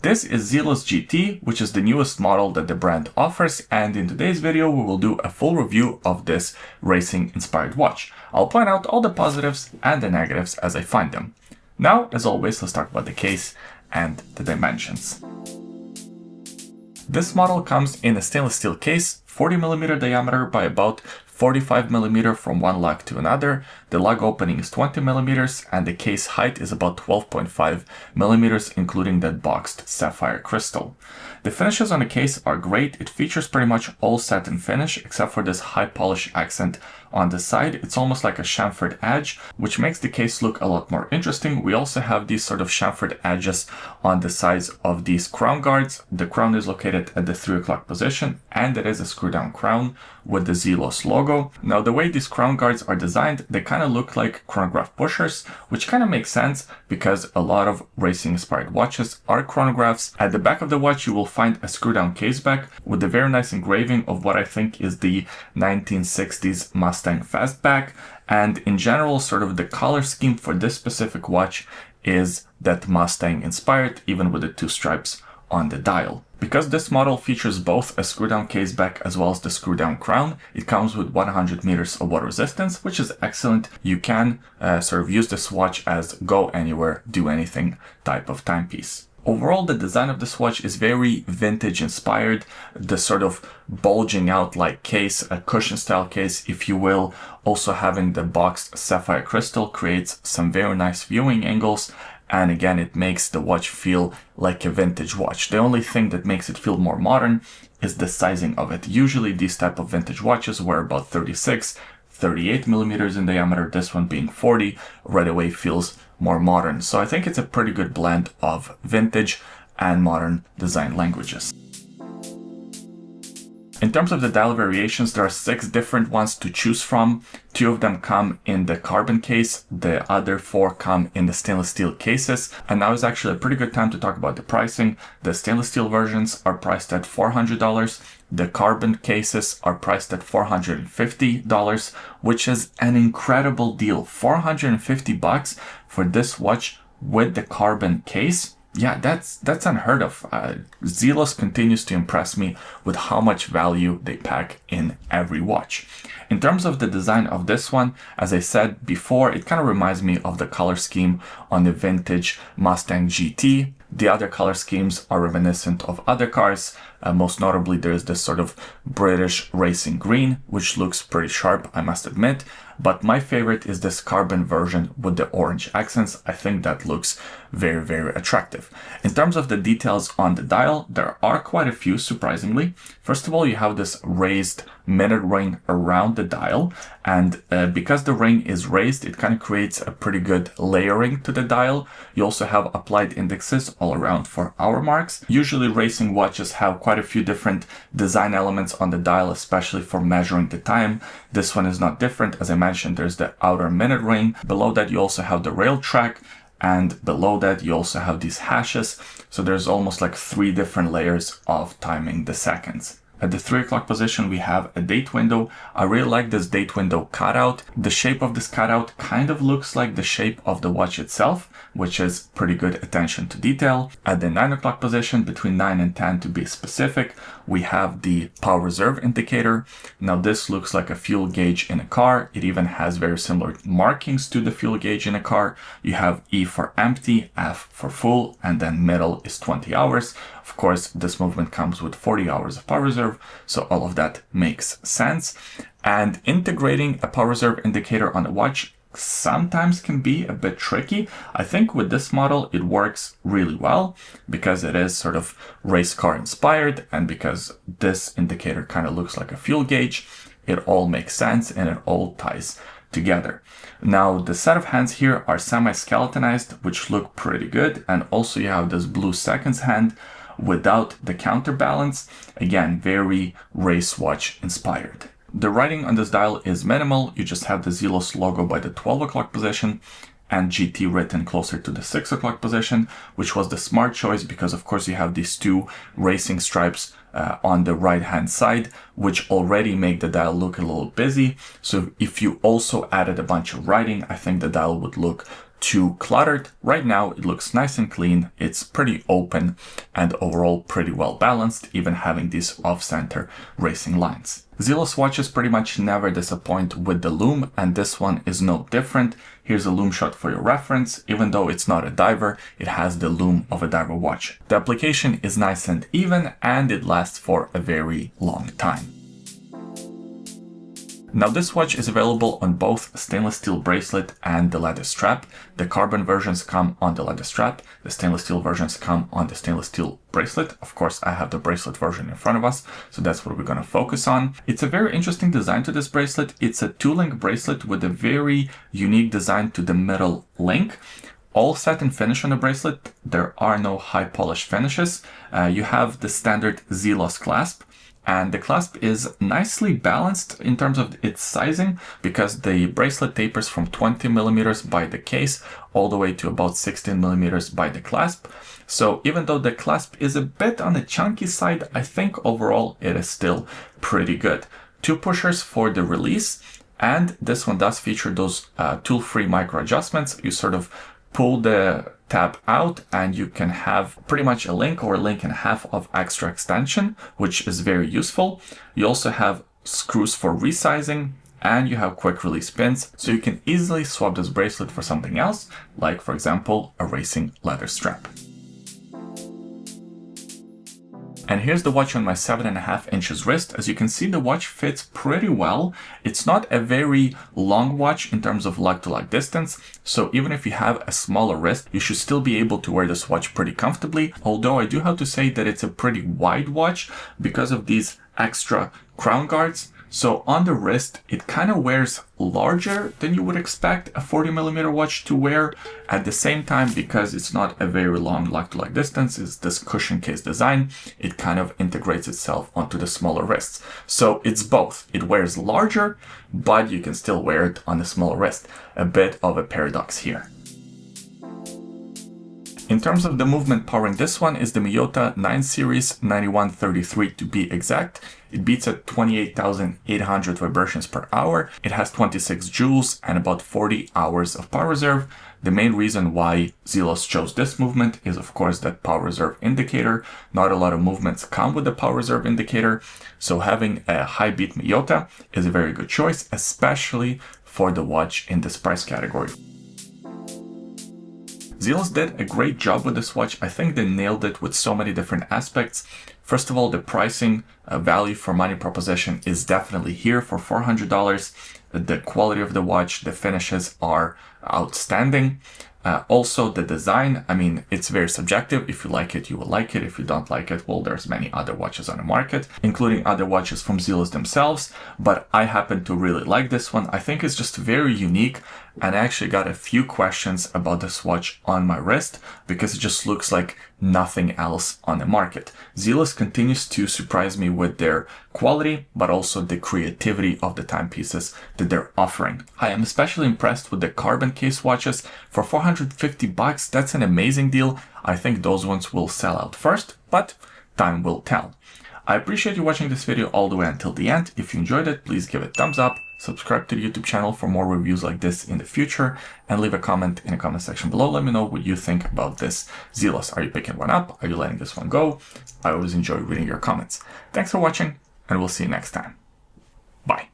This is Zelos GT, which is the newest model that the brand offers, and in today's video we will do a full review of this racing-inspired watch. I'll point out all the positives and the negatives as I find them. Now, as always, let's talk about the case and the dimensions. This model comes in a stainless steel case, 40mm diameter by about 45mm from one lug to another. The lug opening is 20mm and the case height is about 12.5mm, including that boxed sapphire crystal. The finishes on the case are great. It features pretty much all satin finish except for this high polish accent on the side. It's almost like a chamfered edge, which makes the case look a lot more interesting. We also have these sort of chamfered edges on the sides of these crown guards. The crown is located at the 3 o'clock position, and it is a screw down crown with the Zelos logo. Now, the way these crown guards are designed, they kind of look like chronograph pushers, which kind of makes sense because a lot of racing inspired watches are chronographs. At the back of the watch, you will find a screw down case back with a very nice engraving of what I think is the 1960s Mustang Fastback. And in general, sort of the color scheme for this specific watch is that Mustang inspired, even with the 2 stripes on the dial. Because this model features both a screw down case back as well as the screw down crown, it comes with 100 meters of water resistance, which is excellent. You can sort of use this watch as go anywhere, do anything type of timepiece. Overall, the design of this watch is very vintage inspired. The sort of bulging out like case, a cushion style case, if you will, also having the boxed sapphire crystal creates some very nice viewing angles. And again, it makes the watch feel like a vintage watch. The only thing that makes it feel more modern is the sizing of it. Usually these type of vintage watches were about 36, 38mm in diameter. This one being 40 right away feels more modern. So I think it's a pretty good blend of vintage and modern design languages. In terms of the dial variations, there are 6 different ones to choose from. 2 of them come in the carbon case, the other 4 come in the stainless steel cases. And now is actually a pretty good time to talk about the pricing. The stainless steel versions are priced at $400. The carbon cases are priced at $450, which is an incredible deal. $450 for this watch with the carbon case. Yeah, that's unheard of. Zelos continues to impress me with how much value they pack in every watch. In terms of the design of this one, as I said before, it kind of reminds me of the color scheme on the vintage Mustang GT. The other color schemes are reminiscent of other cars. Most notably, there's this sort of British racing green, which looks pretty sharp, I must admit. But my favorite is this carbon version with the orange accents. I think that looks very, very attractive. In terms of the details on the dial, there are quite a few, surprisingly. First of all, you have this raised minute ring around the dial. And because the ring is raised, it kind of creates a pretty good layering to the dial. You also have applied indexes all around for hour marks. Usually racing watches have quite a few different design elements on the dial, especially for measuring the time. This one is not different. As I mentioned, there's the outer minute ring. Below that, you also have the rail track. And below that, you also have these hashes. So there's almost like 3 different layers of timing the seconds. At the 3 o'clock position, we have a date window. I really like this date window cutout. The shape of this cutout kind of looks like the shape of the watch itself, which is pretty good attention to detail. At the 9 o'clock position, between 9 and 10 to be specific, we have the power reserve indicator. Now this looks like a fuel gauge in a car. It even has very similar markings to the fuel gauge in a car. You have E for empty, F for full, and then middle is 20 hours. Of course, this movement comes with 40 hours of power reserve, so all of that makes sense. And integrating a power reserve indicator on a watch sometimes can be a bit tricky. I think with this model, it works really well because it is sort of race car inspired, and because this indicator kind of looks like a fuel gauge, it all makes sense and it all ties together. Now, the set of hands here are semi-skeletonized, which look pretty good. And also you have this blue seconds hand without the counterbalance. Again, very race watch inspired. The writing on this dial is minimal. You just have the Zelos logo by the 12 o'clock position and GT written closer to the 6 o'clock position, which was the smart choice because of course you have these 2 racing stripes on the right hand side, which already make the dial look a little busy. So if you also added a bunch of writing, I think the dial would look too cluttered. Right now it looks nice and clean, it's pretty open and overall pretty well balanced, even having these off-center racing lines. Zelos watches pretty much never disappoint with the lume, and this one is no different. Here's a lume shot for your reference. Even though it's not a diver, it has the lume of a diver watch. The application is nice and even, and it lasts for a very long time. Now this watch is available on both stainless steel bracelet and the leather strap. The carbon versions come on the leather strap, the stainless steel versions come on the stainless steel bracelet. Of course, I have the bracelet version in front of us, so that's what we're going to focus on. It's a very interesting design to this bracelet. It's a 2-link bracelet with a very unique design to the middle link. All satin finish on the bracelet. There are no high polish finishes. You have the standard Zelos clasp. And the clasp is nicely balanced in terms of its sizing, because the bracelet tapers from 20 millimeters by the case all the way to about 16 millimeters by the clasp. So even though the clasp is a bit on the chunky side, I think overall it is still pretty good. 2 pushers for the release, and this one does feature those tool-free micro adjustments. You sort of pull the tab out and you can have pretty much a link or a link and a half of extra extension, which is very useful. You also have screws for resizing, and you have quick release pins, so you can easily swap this bracelet for something else, like for example a racing leather strap. And here's the watch on my 7.5 inches wrist. As you can see, the watch fits pretty well. It's not a very long watch in terms of lug-to-lug distance, so even if you have a smaller wrist, you should still be able to wear this watch pretty comfortably. Although I do have to say that it's a pretty wide watch because of these extra crown guards. So on the wrist, it kind of wears larger than you would expect a 40 millimeter watch to wear. At the same time, because it's not a very long lug-to-lug distance, it's this cushion case design, it kind of integrates itself onto the smaller wrists. So it's both. It wears larger, but you can still wear it on the smaller wrist. A bit of a paradox here. In terms of the movement powering this one is the Miyota 9 Series 9133 to be exact. It beats at 28,800 vibrations per hour. It has 26 joules and about 40 hours of power reserve. The main reason why Zelos chose this movement is of course that power reserve indicator. Not a lot of movements come with the power reserve indicator, so having a high beat Miyota is a very good choice, especially for the watch in this price category. Zelos did a great job with this watch. I think they nailed it with so many different aspects. First of all, the pricing value for money proposition is definitely here for $400. The quality of the watch, the finishes are outstanding. Also the design, I mean, it's very subjective. If you like it, you will like it. If you don't like it, well, there's many other watches on the market, including other watches from Zelos themselves. But I happen to really like this one. I think it's just very unique. And I actually got a few questions about this watch on my wrist because it just looks like nothing else on the market. Zelos continues to surprise me with their quality, but also the creativity of the timepieces that they're offering. I am especially impressed with the carbon case watches. For $450, that's an amazing deal. I think those ones will sell out first, but time will tell. I appreciate you watching this video all the way until the end. If you enjoyed it, please give it a thumbs up, subscribe to the YouTube channel for more reviews like this in the future, and leave a comment in the comment section below. Let me know what you think about this Zelos. Are you picking one up? Are you letting this one go? I always enjoy reading your comments. Thanks for watching, and we'll see you next time. Bye.